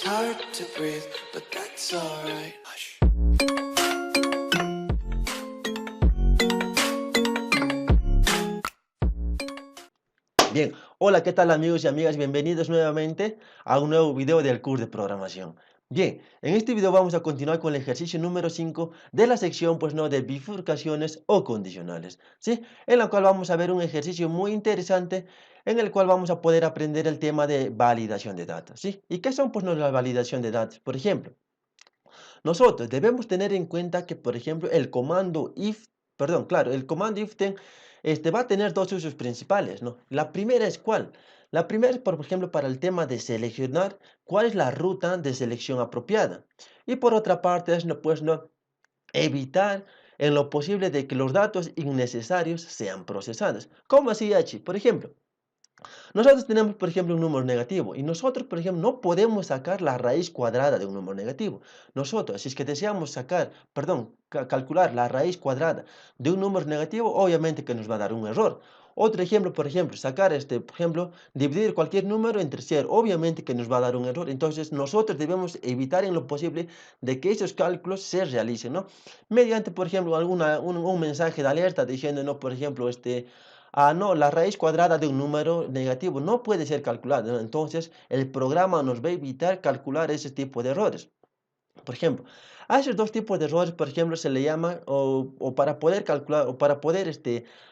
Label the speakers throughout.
Speaker 1: hard to breathe, but that's alright. Hush.
Speaker 2: Bien, hola, ¿qué tal amigos y amigas? Bienvenidos nuevamente a un nuevo video del curso de programación. Bien, en este video vamos a continuar con el ejercicio número 5 de la sección, pues no, de bifurcaciones o condicionales, ¿sí? En la cual vamos a ver un ejercicio muy interesante en el cual vamos a poder aprender el tema de validación de datos, ¿sí? ¿Y qué son, pues no, la validación de datos? Por ejemplo, nosotros debemos tener en cuenta que, por ejemplo, el comando if, perdón, claro, el comando if va a tener dos usos principales, ¿no? La primera es ¿cuál? La primera es, por ejemplo, para el tema de seleccionar cuál es la ruta de selección apropiada. Y por otra parte es, no, pues, no, evitar en lo posible de que los datos innecesarios sean procesados. ¿Cómo así, H? Por ejemplo, nosotros tenemos, por ejemplo, un número negativo y nosotros, por ejemplo, no podemos sacar la raíz cuadrada de un número negativo. Nosotros, si es que deseamos sacar, perdón, calcular la raíz cuadrada de un número negativo, obviamente que nos va a dar un error. Otro ejemplo, por ejemplo, sacar por ejemplo, dividir cualquier número entre cero, obviamente que nos va a dar un error. Entonces, nosotros debemos evitar en lo posible de que esos cálculos se realicen, ¿no? Mediante, por ejemplo, un mensaje de alerta diciendo, no, por ejemplo, no, la raíz cuadrada de un número negativo no puede ser calculada, ¿no? Entonces, el programa nos va a evitar calcular ese tipo de errores. Por ejemplo, a esos dos tipos de errores, por ejemplo, se le llama, o para poder calcular, o para poder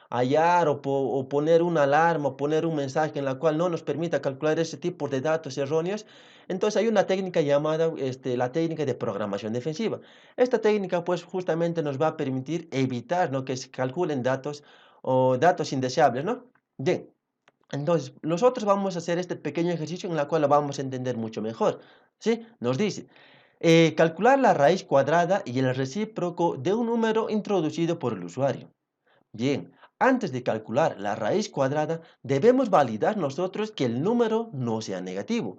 Speaker 2: hallar, o poner una alarma, o poner un mensaje en la cual no nos permita calcular ese tipo de datos erróneos, entonces hay una técnica llamada la técnica de programación defensiva. Esta técnica, pues, justamente nos va a permitir evitar, ¿no?, que se calculen datos o datos indeseables, ¿no? Bien. Entonces, nosotros vamos a hacer este pequeño ejercicio en el cual lo vamos a entender mucho mejor, ¿sí? Nos dice, calcular la raíz cuadrada y el recíproco de un número introducido por el usuario. Bien, antes de calcular la raíz cuadrada, debemos validar nosotros que el número no sea negativo.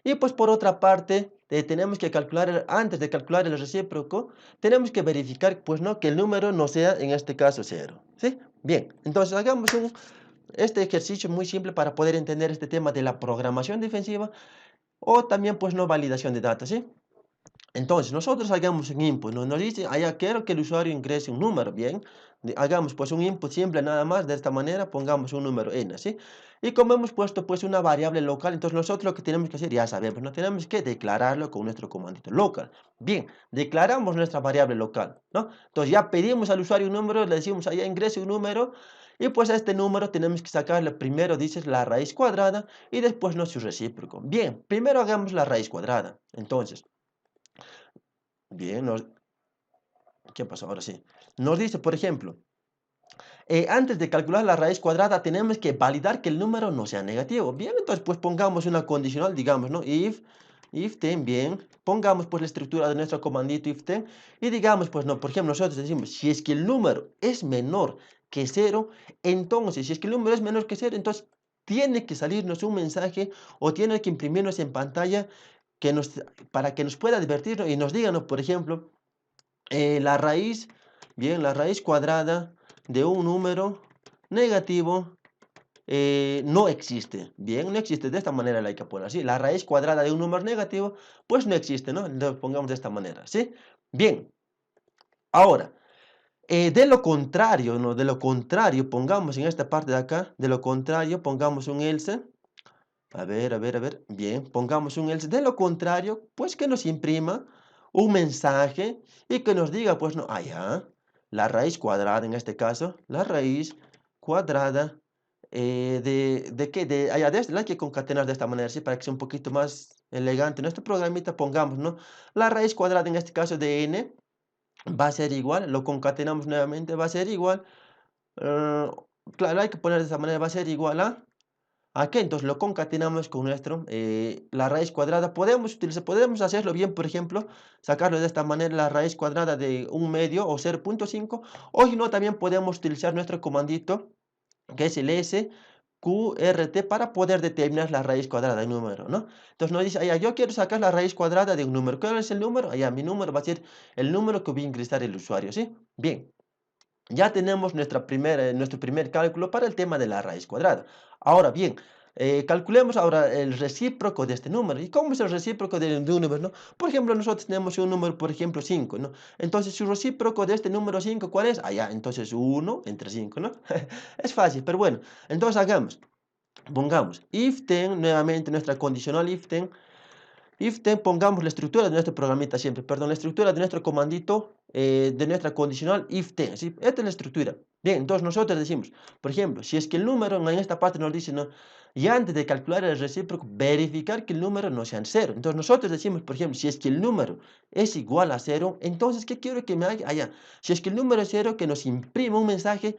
Speaker 2: Y pues por otra parte, tenemos que calcular, antes de calcular el recíproco, tenemos que verificar, pues no, que el número no sea, en este caso, cero, ¿sí? Bien, entonces hagamos este ejercicio muy simple para poder entender este tema de la programación defensiva o también, pues no, validación de datos, ¿sí? Entonces, nosotros hagamos un input, nos dice, allá quiero que el usuario ingrese un número, bien, hagamos pues un input simple nada más, de esta manera, pongamos un número n, ¿sí? Y como hemos puesto pues una variable local, entonces nosotros lo que tenemos que hacer, ya sabemos, no tenemos que declararlo con nuestro comandito local. Bien, declaramos nuestra variable local, ¿no? Entonces ya pedimos al usuario un número, le decimos, allá ingrese un número, y pues a este número tenemos que sacarle primero, dices, la raíz cuadrada, y después no su recíproco. Bien, primero hagamos la raíz cuadrada, entonces. Bien, ¿qué pasó? Ahora sí. Nos dice, por ejemplo, antes de calcular la raíz cuadrada tenemos que validar que el número no sea negativo. Bien, entonces pues pongamos una condicional, digamos, ¿no? If ten, bien, pongamos pues la estructura de nuestro comandito if ten y digamos, pues no, por ejemplo, nosotros decimos, si es que el número es menor que cero, entonces, si es que el número es menor que cero, entonces tiene que salirnos un mensaje o tiene que imprimirnos en pantalla que para que nos pueda advertir, ¿no?, y nos diga, ¿no?, por ejemplo, la raíz, bien, la raíz cuadrada de un número negativo no existe. Bien, no existe. De esta manera la hay que poner así. La raíz cuadrada de un número negativo, pues no existe, ¿no? Lo pongamos de esta manera, ¿sí? Bien, ahora, de lo contrario, ¿no? De lo contrario, pongamos en esta parte de acá, de lo contrario, pongamos un else. A ver, bien, pongamos un else. De lo contrario, pues que nos imprima un mensaje y que nos diga, pues no, allá, la raíz cuadrada, en este caso, la raíz cuadrada ¿de qué? Allá, la hay que concatenar de esta manera, ¿sí? Para que sea un poquito más elegante. Nuestro programita pongamos, ¿no? La raíz cuadrada, en este caso, de n, va a ser igual, lo concatenamos nuevamente, va a ser igual, eh, claro, hay que poner de esta manera, va a ser igual a qué. Entonces lo concatenamos con la raíz cuadrada. Podemos hacerlo bien, por ejemplo, sacarlo de esta manera, la raíz cuadrada de un medio o 0,5. O si no, también podemos utilizar nuestro comandito, que es el sqrt, para poder determinar la raíz cuadrada del número, ¿no? Entonces nos dice, allá, yo quiero sacar la raíz cuadrada de un número. ¿Cuál es el número? Allá, mi número va a ser el número que va a ingresar el usuario, ¿sí? Bien. Ya tenemos nuestro primer cálculo para el tema de la raíz cuadrada. Ahora bien, Calculemos ahora el recíproco de este número. ¿Y cómo es el recíproco de un número, no? Por ejemplo, nosotros tenemos un número, por ejemplo, 5, ¿no? Entonces, su recíproco de este número 5, ¿cuál es? Ah, ya, entonces 1 entre 5, ¿no? Es fácil, pero bueno. Entonces, pongamos, if then, nuevamente nuestra condicional if then, pongamos la estructura de nuestro programita siempre, perdón, la estructura de nuestro comandito, de nuestra condicional if then, ¿sí? Esta es la estructura. Bien, entonces nosotros decimos, por ejemplo, si es que el número en esta parte nos dice, ¿no? Y antes de calcular el recíproco, verificar que el número no sea cero. Entonces nosotros decimos, por ejemplo, si es que el número es igual a cero, entonces, ¿qué quiero que me haga? Allá. Si es que el número es cero, que nos imprima un mensaje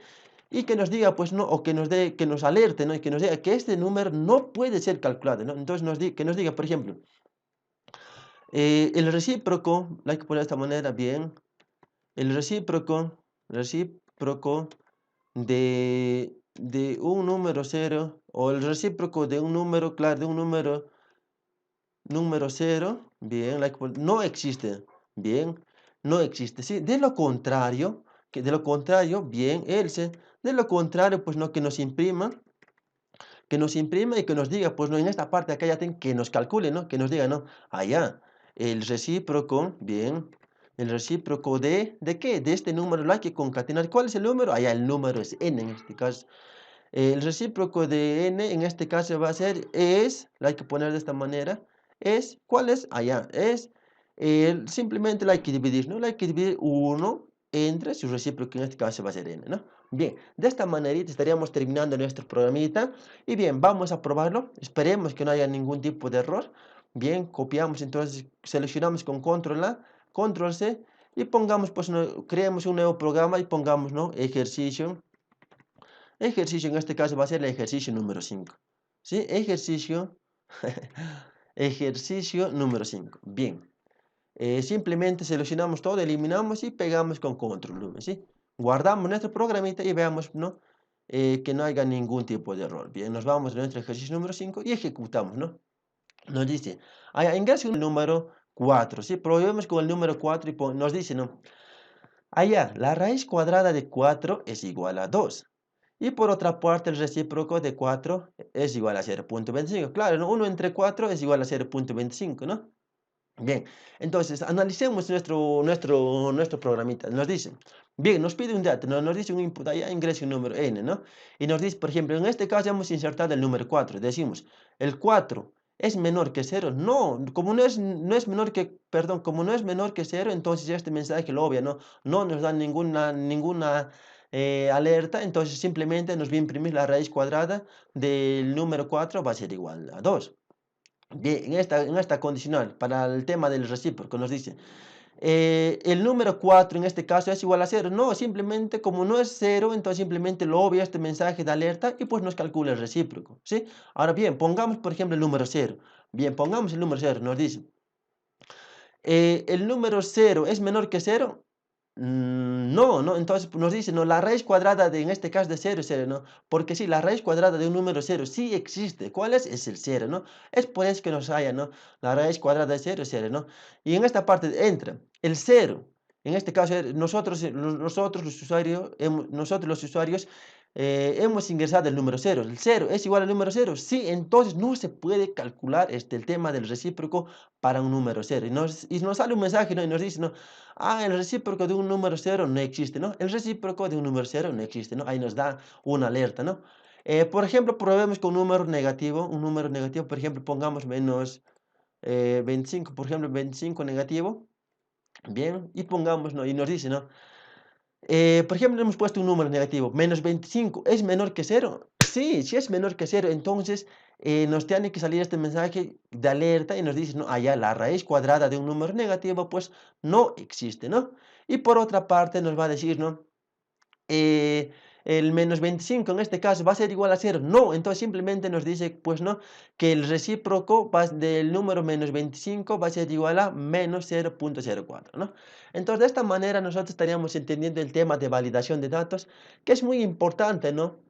Speaker 2: y que nos diga, pues no, o que nos dé, que nos alerte, ¿no? Y que nos diga que este número no puede ser calculado, ¿no? Entonces que nos diga, por ejemplo, el recíproco, hay que poner de esta manera, bien, el recíproco de un número cero, o el recíproco de un número, claro, de un número cero, bien, no existe, bien, no existe, ¿sí? De lo contrario, bien, else, de lo contrario, pues no, que nos imprima y que nos diga, pues no, en esta parte acá ya que nos calcule, ¿no? Que nos diga, ¿no? Allá, el recíproco, bien, el recíproco ¿de qué? De este número, lo hay que concatenar. ¿Cuál es el número? Allá, el número es n en este caso. El recíproco de n en este caso va a ser, lo hay que poner de esta manera, ¿cuál es? Allá, simplemente lo hay que dividir, ¿no? Lo hay que dividir 1 entre su recíproco, en este caso va a ser n, ¿no? Bien, de esta manera estaríamos terminando nuestro programita. Y bien, vamos a probarlo. Esperemos que no haya ningún tipo de error. Bien, copiamos, entonces seleccionamos con control A, control C y pongamos, pues, creemos un nuevo programa y pongamos, ¿no? Ejercicio en este caso va a ser el ejercicio número 5. ¿Sí? Ejercicio número 5. Bien. Simplemente seleccionamos todo, eliminamos y pegamos con control V, ¿sí? Guardamos nuestro programita y veamos, ¿no? Que no haya ningún tipo de error. Bien, nos vamos a nuestro ejercicio número 5 y ejecutamos, ¿no? Nos dice, ingrese un número 4, ¿sí? Probemos con el número 4 y nos dice, ¿no? Allá, la raíz cuadrada de 4 es igual a 2. Y por otra parte, el recíproco de 4 es igual a 0.25. Claro, ¿no? 1 entre 4 es igual a 0.25, ¿no? Bien, entonces analicemos nuestro programita. Nos dice, bien, nos pide un dato, ¿no? Nos dice un input, allá ingrese un número n, ¿no? Y nos dice, por ejemplo, en este caso hemos insertado el número 4. Decimos, ¿el 4 es menor que 0? No, como no es menor que, perdón, como no es menor que 0, entonces este mensaje lo obvia, ¿no? No nos da ninguna alerta, entonces simplemente nos va a imprimir la raíz cuadrada del número 4, va a ser igual a 2. Bien, en esta condicional, para el tema del recíproco, nos dice, el número 4 en este caso es igual a 0. No, simplemente como no es 0, entonces simplemente lo obvia este mensaje de alerta y pues nos calcula el recíproco, ¿sí? Ahora bien, pongamos por ejemplo el número 0. Bien, pongamos el número 0, nos dice, ¿el número 0 es menor que 0? No, no, entonces nos dice, no, la raíz cuadrada en este caso de 0 es 0, ¿no? Porque sí, la raíz cuadrada de un número 0 sí existe. ¿Cuál es? Es el 0, ¿no? Es por eso que nos haya, ¿no? La raíz cuadrada de 0 es 0, ¿no? Y en esta parte entra el 0. En este caso, nosotros los usuarios hemos ingresado el número 0. ¿El 0 es igual al número 0? Sí, entonces no se puede calcular el tema del recíproco para un número 0. Y nos sale un mensaje, ¿no? Y nos dice, ¿no? El recíproco de un número 0 no existe, ¿no? El recíproco de un número 0 no existe, ¿no? Ahí nos da una alerta, ¿no? Por ejemplo, probemos con un número negativo, por ejemplo, pongamos menos 25, por ejemplo, 25 negativo, bien, y pongamos, ¿no? Y nos dice, ¿no? Por ejemplo, hemos puesto un número negativo, menos 25, ¿es menor que 0? Sí, si es menor que 0, entonces nos tiene que salir este mensaje de alerta y nos dice, no, allá la raíz cuadrada de un número negativo, pues no existe, ¿no? Y por otra parte nos va a decir, ¿no? eh, el menos 25 en este caso va a ser igual a 0. No, entonces simplemente nos dice, pues no, que el recíproco del número menos 25 va a ser igual a menos 0.04, ¿no? Entonces de esta manera nosotros estaríamos entendiendo el tema de validación de datos, que es muy importante, ¿no?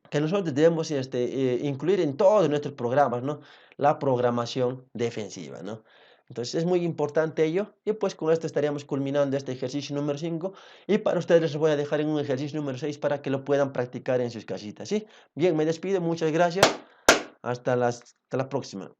Speaker 2: Que nosotros debemos incluir en todos nuestros programas, ¿no? La programación defensiva, ¿no? Entonces es muy importante ello y pues con esto estaríamos culminando este ejercicio número 5 y para ustedes les voy a dejar en un ejercicio número 6 para que lo puedan practicar en sus casitas, ¿sí? Bien, me despido, muchas gracias. Hasta la próxima.